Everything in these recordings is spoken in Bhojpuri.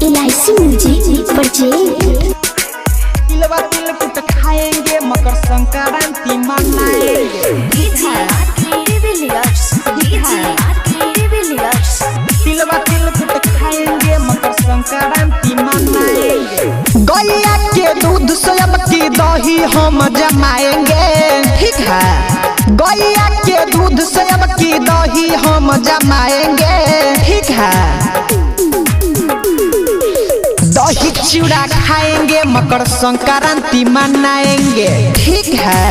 इलायची म्यूजिक परचेज। तिलवा तिलकुट खाएंगे मकर संक्रांति मनाएंगे। तिलवा तिलकुट खाएंगे मकर संक्रांति मनाएंगे। गैया के दूध से अब की दही हम जमाएंगे। ठीक है, गैया के दूध से अब की दही हम जमाएंगे। ठीक है, दही चूड़ा खाएंगे मकर संक्रांति मनाएंगे। ठीक है,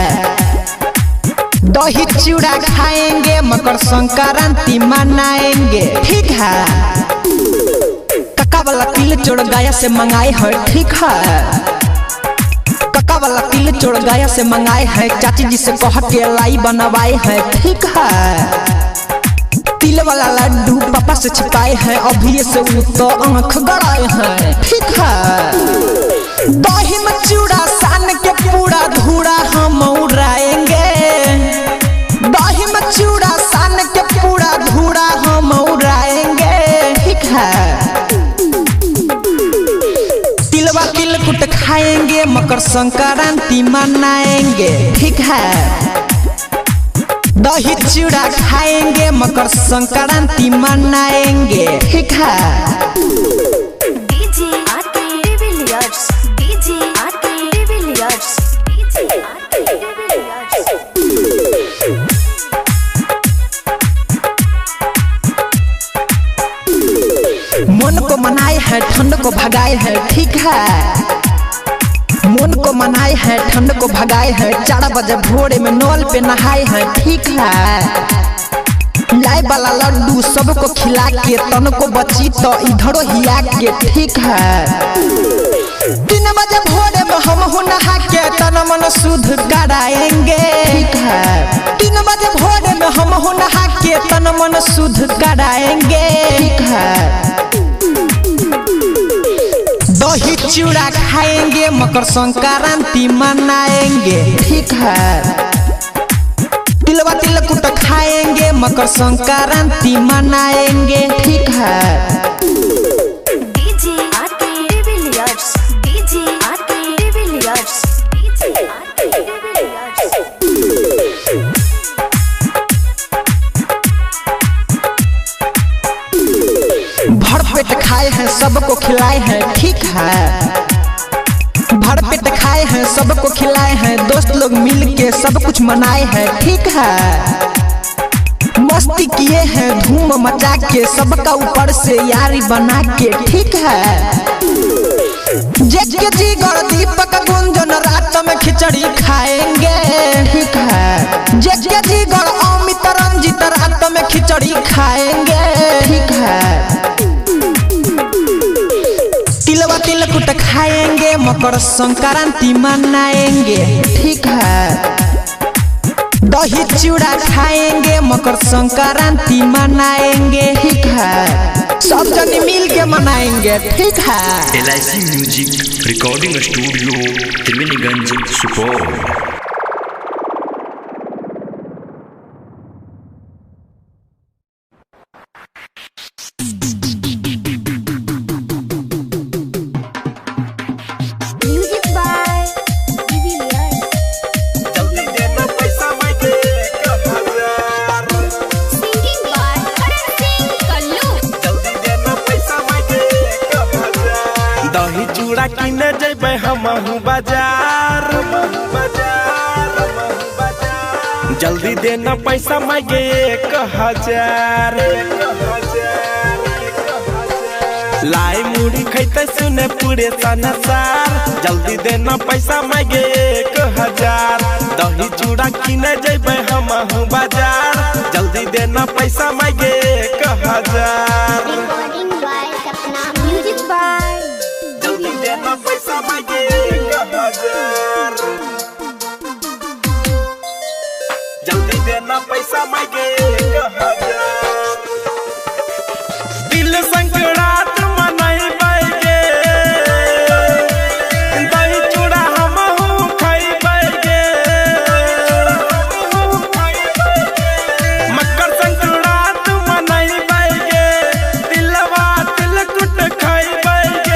दही चूड़ा खाएंगे मकर संक्रांति मनाएंगे। ठीक है, कक्का वाला तिल चोड़ गाया से मंगाए है। ठीक है, कक्का वाला तिल चोड़ गाया से मंगाए है। चाची जी से कह के लाई बनवाए है। ठीक है, तिल वाला लड्डू पापा से छिपाए हैं। अभी से तो आँख गड़ाए हैं। ठीक है, दही में चूड़ा सान के पूरा धूड़ा हम उड़ाएंगे। दही में चूड़ा सान के पूरा धूड़ा हम उड़ाएंगे। ठीक है, तिलवा तिलकुट खाएंगे मकर संक्रांति मनाएंगे। ठीक है, दही चूड़ा खाएंगे मकर संक्रांति मनाएंगे। ठीक है, मन को मनाए है ठंड को भगाए है। ठीक है, मन को मनाए है ठंड को भगाए है। 4 बजे भोरे में नल पे नहाए है। ठीक है, लाई वाला लड्डू सबको खिला के तन को बची तो इधरो हिया के। ठीक है, 3 बजे भोरे में हम नहा के तन मन शुद्ध कराएंगे। ठीक है, 3 बजे भोरे में हम नहा के तन मन शुद्ध कराएंगे। ठीक है, दही चूड़ा खाएंगे मकर संक्रांति मनाएंगे। ठीक है, तिलवा तिलकुट खाएंगे मकर संक्रांति मनाएंगे। ठीक है, भर पेट खाए हैं सबको खिलाए हैं। ठीक है, भर पेट खाए हैं सबको खिलाए हैं। दोस्त लोग मिल के सब कुछ मनाए हैं। ठीक है, मस्ती किए हैं धूम मचा के सबका ऊपर से यारी बना के। ठीक है, जेके जीगर दीपक गुंजन रात में खिचड़ी खाएंगे। ठीक है, जेके जीगर अमित रंजित रात में खिचड़ी खाएंगे। ठीक है, तिलवा तिलकुट खाएंगे मकर संक्रांति मनाएंगे। ठीक है, दही चूड़ा खाएंगे मकर संक्रांति मनाएंगे। ठीक है, सब जने मिल के मनाएंगे। ठीक है, इलायची music recording studio Triveniganj Supaul. दही चूड़ा किने जेबे हमहू बाजार। जल्दी देना पैसा मांगे 1000। लाई मुड़ी खैते सुने पूरे संसार। जल्दी देना पैसा मांगे 1000। दही चूड़ा किने जेबे हमहू बाजार। जल्दी देना पैसा मांगे 1000। जल्दी देना पैसा मांगे 1000। जल्दी देना पैसा मांगे 1000। दिल संक्रांत मनाएंगे। दही चूड़ा हमहू खाएंगे। मकर संक्रांत मनाएंगे। तिलवा तिलकुट खाएंगे।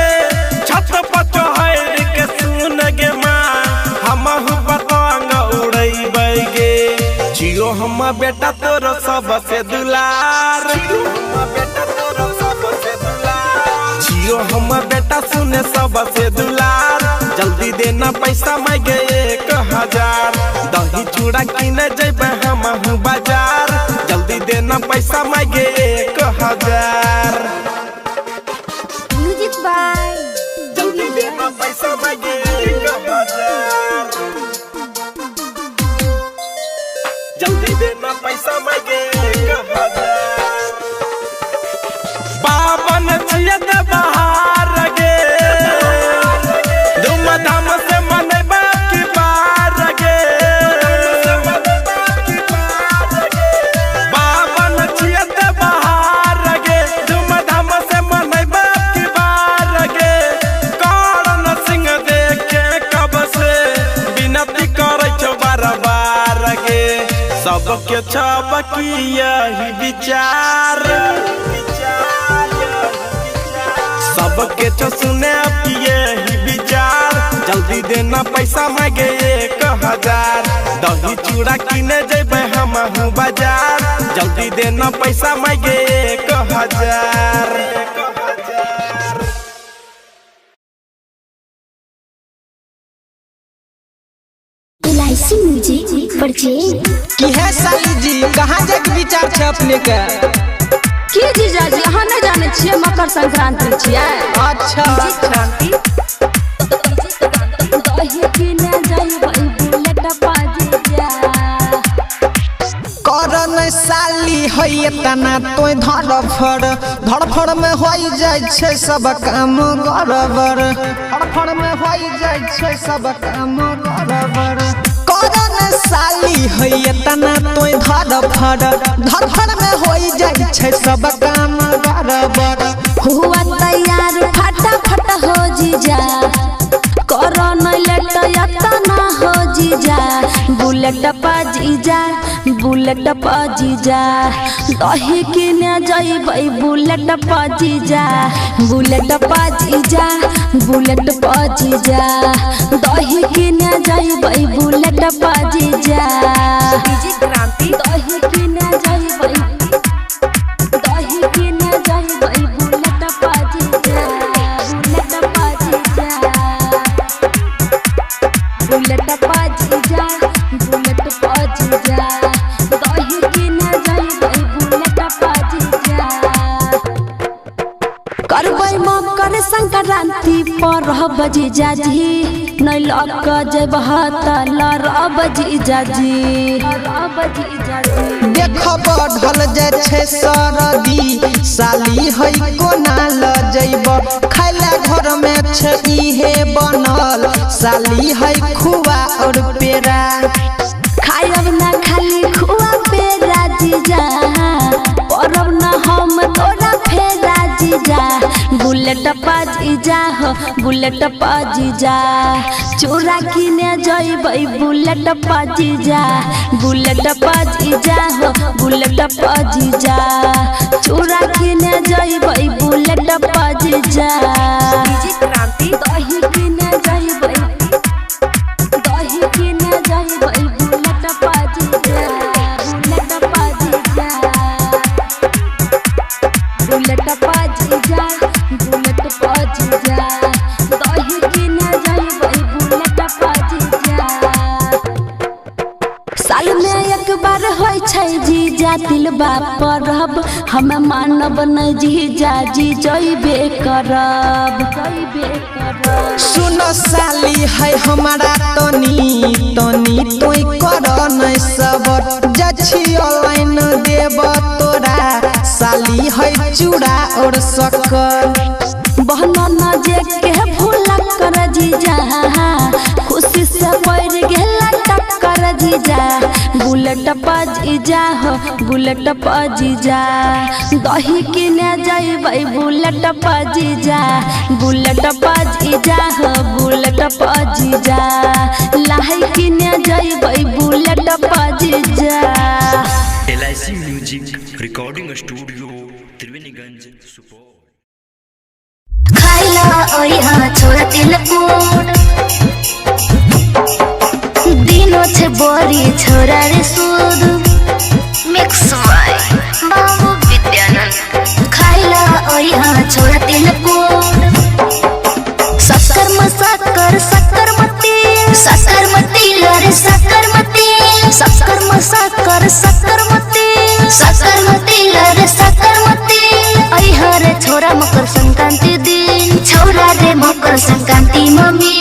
बेटा तोर सबसे दुलार, बेटा तोर सबसे दुलार, जियो हम बेटा सुने सबसे दुलार। जल्दी देना पैसा मांगे 1000, दही चूड़ा किने जेबे हम बाजार। जल्दी देना पैसा मांगे 1000। म्यूजिक बाय जल्दी देना पैसा मांगे 1000। जल्दी देना पैसा मांगे 1000। पावन जियत बहार गे, धूमधाम से मनैबा की बार गे। पावन जियत बहार गे, धूमधाम से मनैबा की बार गे। करण सिंह देखे कब से विनती करे छो बार बार गे। सबके छबकी यही विचार, सबके छो सुने आपकी यही विचार। जल्दी देना पैसा मांगे 1000, दही चूड़ा किने जेबे हम बाजार। जल्दी देना पैसा मांगे 1000। LIC music purchase. की है साली जी कहाँ जाके विचार छे अपने के? की जीजा जी अहाँ नहीं जाने छियै मकर संक्रांति छियै? अच्छा संक्रांति दही किने जाइबै बुलेट पाजिया। करन साली होइए तना तोय धड़फड़ में होई जाय छे सब काम गड़बड़। धड़फड़ में होई जाय छे सब काम गड़बड़। करन साली होइए तना तोय धड़फड़ में होई जाय छे सब काम गड़बड़। हुआ तैयार फटाफट हो जीजा, करन लेट यतना हो जीजा। बुलेट पाजीजा बुलेट पाजीजा, दही किने जाइबै बुलेट पाजीजा। बुलेट पाजीजा बुलेट पाजीजा, दही किने जाइबै बुलेट पाजीजा। दही किने जाइबै, दही किने जाइबै बुलेट पाजीजा। बुलेट पाजीजा बुलेट पाजीजा बुलेट पाजीजा, दही किने जाइबै बुलेट पाजीजा। करबै मकर संक्रांति पर जीजा जी, नहीं लक जेबह त लड़ब जीजा जी। देख बढ़ल जाय छे सरदी, साली है कोना ल जइब। खाइला घर में छे इहे बनल, साली है खुआ और पेड़ा। खायब ना खाली खुआ पेड़ा जीजा, परब ना हम तोरा फेरा जीजा। बुलेट पाजीजा हो बुलेट पाजीजा, चूड़ा किने जाइबै बुलेट पाजीजा। बुलेट पाजीजा हो बुलेट पाजीजा, चूड़ा किने जाइबै बुलेट पाजीजा। दही किने जाइबै, दही किने जाइबै बुलेट पाजीजा। बुलेट पाजीजा बुलेट पाजीजा बुलेट पाजीजा, दही किने जाइबै बुलेट पाजीजा। साल में एक बार होय छै जीजा तिलबा परब, हम मानब नहीं जीजा जी जइबे करब। सुन साली है हमारा तनी तोय कर नहीं सबर। जछि ऑनलाइन देब तोरा, साली है चूड़ा और शक्कर। बहना जे के भूला कर जीजा, खुशी से बढ़ गेला टक्कर जीजा। बुलेट पाजीजा हो बुलेट पाजीजा, दही किने जाइबै बुलेट पाजीजा। बुलेट पाजीजा हो बुलेट पाजीजा, लाही किने जाइबै बुलेट पाजीजा। LIC music recording studio Triveniganj Supaul. खाइला ओया छोरा तिलपुर, दिनो छे बोरी छोरा रे सूद। बाय बाबू विद्यानंद। खाइला ओया छोड़ा तिल कोड। शक्कर मसाकर शक्कर मती लरे शक्कर मती लरे शक्कर मती। हरे छोरा मकर संक्रांति दिन छोरा रे मकर संक्रांति मम्मी।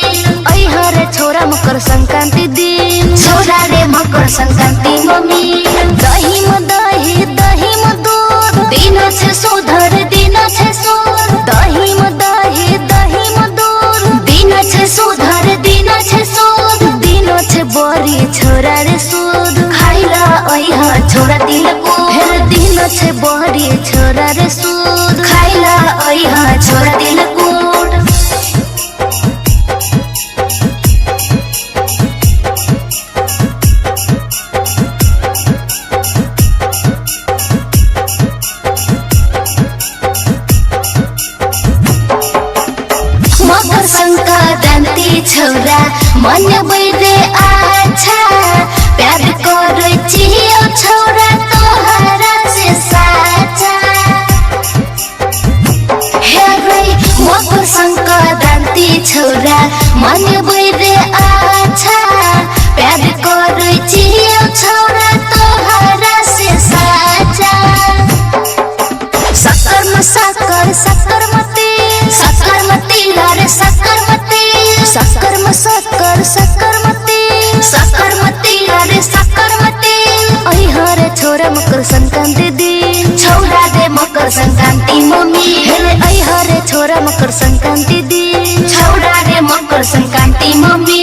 हरे छोरा मकर संक्रांति दिन छोरा रे मकर संक्रांति मम्मी। दही में दूध दिन छे सुधर दिन छे सुध। दही में दूध दिन छे सुधर दिन छे सुध। दिन छे बड़ी छोरा रे सुध। खाइला ओया छोरा तिल कोड। दिन छे बड़ी छोरा रे सुध। खाइला ओया छोरा तिल कोड। मकर संक्रांति छोरा मन बैरे अच्छा। प्यार करो चियो छोरा तोहरा से साचा। हे रे मकर संक्रांति छोरा मन बैरे अच्छा। प्यार करो चियो छोरा तोहरा से साचा। शक्कर मती लरे शक्कर मती लरे शक्कर मती। हरे छोरा मकर संक्रांति दिन छोरा रे मकर संक्रांति मम्मी। हरे छोरा मकर संक्रांति दिन छोरा रे मकर संक्रांति मम्मी।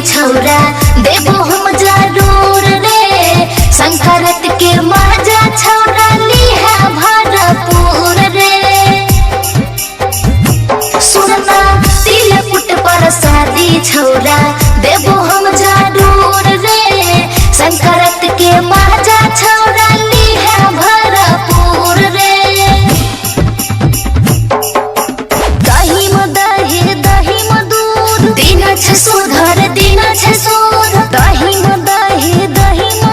छोरा देबो हम जरूर रे। संक्रांत के मजा छोरा लिहा भरपूर रे। सुनना तिल पुट पर शादी छोरा देबो हम जरूर रे। संक्रांत के मजा छोरा लिहा भरपूर रे। दही में दूध दिन छे सुधर दिन छे सुध। दही में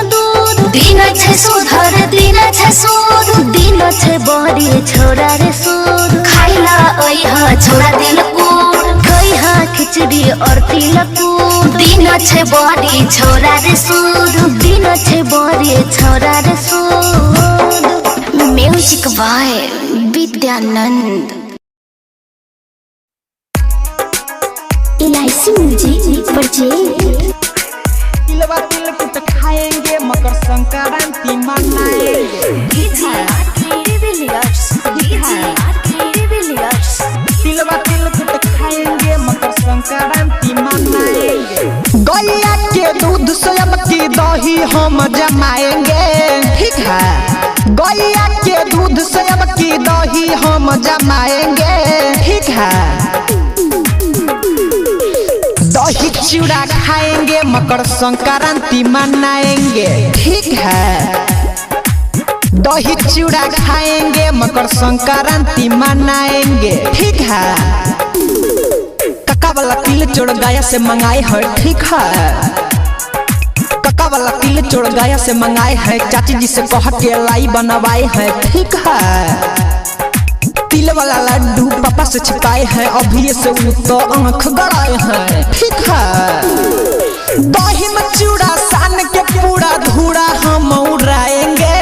दूध दिन छे सुधर दिन छे सुध। दिन छे बड़ी छोरा रे सुध। खाइला ओया छोरा तिल कोड। खइहा खिचड़ी और तिल कोड। दिन छे बड़ी छोरा रे सुध। दिन छे बड़ी छोरा रे सुध। Music by Vidyanand. इलायची म्यूजिक परचेज। तिलवा तिलकुट खाएंगे मकर संक्रांति मनाएंगे। तिलवा तिलकुट खाएंगे मकर संक्रांति मनाएंगे। गैया के दूध से अब की दही हम जमाएंगे। ठीक है गैया के दूध से अब की दही हम जमाएंगे। ठीक है दही चूड़ा खाएंगे मकर संक्रांति मनाएंगे। ठीक है दही चूड़ा खाएंगे मकर संक्रांति मनाएंगे। ठीक है कक्का वाला तिल चोड़ गया से मंगाए है। ठीक है कक्का वाला तिल चोड़ गया से मंगाए है। चाची जी से कह के लाई बनवाए है। ठीक है तिल वाला लड्डू पापा से छिपाए हैं। अभी से तो आँख गड़ाए हैं। ठीक है दही में चूड़ा सान के पूरा धूड़ा हम उड़ाएंगे।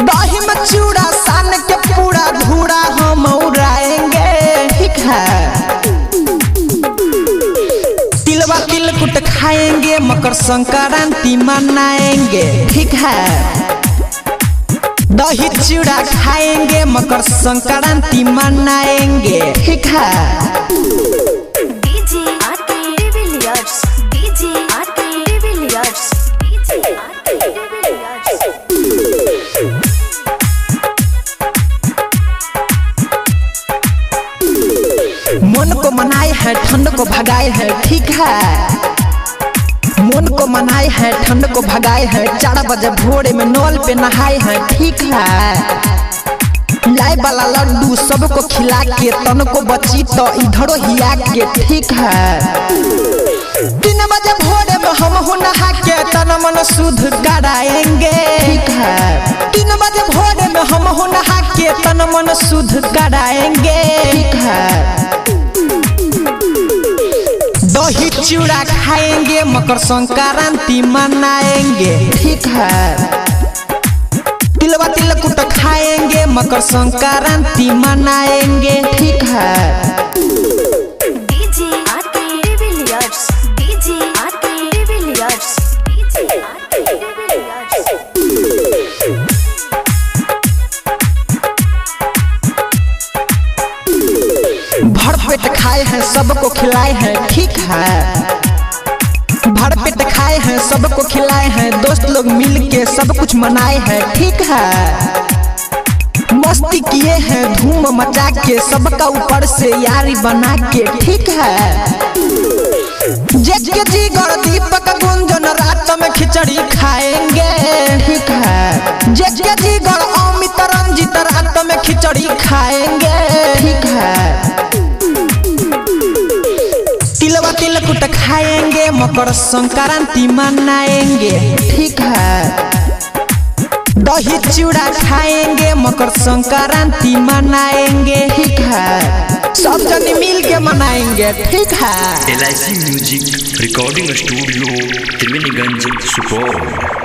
दही में चूड़ा सान के पूरा धूड़ा हम उड़ाएंगे। ठीक है तिलवा तिलकुट खाएंगे मकर संक्रांति मनाएंगे। ठीक है दही चूड़ा खाएंगे मकर संक्रांति मनाएंगे। ठीक है मन को मनाए है ठंड को भगाए है। ठीक है मन को मनाए हैं, ठंड को भगाए हैं, 4 बजे भोरे में नल पे नहाए हैं, ठीक है। लाए वाला लड्डू सबको खिला के, तन को बची तो इधरो हिया के, ठीक है। 3 बजे भोरे में हम हो नहा के तन मन शुद्ध कराएंगे, ठीक है। 3 बजे भोरे में हम हो नहा के तन मन शुद्ध कराएंगे, ठीक है। दही चूड़ा खाएंगे, मकर संक्रांति मनाएंगे, ठीक है। तिलवा तिलकुट खाएंगे, मकर संक्रांति मनाएंगे, ठीक है। DJ RK de Villiers, DJ RK de Villiers, DJ RK de Villiers. भरपेट खाए हैं, सबको खिलाए हैं, ठीक है। भरपेट खाए हैं, सबको खिलाए हैं, दोस्त लोग मिल के सब कुछ मनाए हैं, ठीक है। मस्ती किए हैं धूम मचा के, सबका ऊपर से यारी बना के, ठीक है। जेके जिगर दीपक गुंजन रात में खिचड़ी खाएंगे, ठीक है। जेके जिगर अमित रंजित रात में खिचड़ी खाएंगे, ठीक है। तिलवा तिलकुट खाएंगे, मकर संक्रांति मनाएंगे, ठीक है। दही चूड़ा खाएंगे, मकर संक्रांति मनाएंगे, ठीक है। सब जने मिल के मनाएंगे, ठीक है। LIC music recording studio Triveniganj Supaul.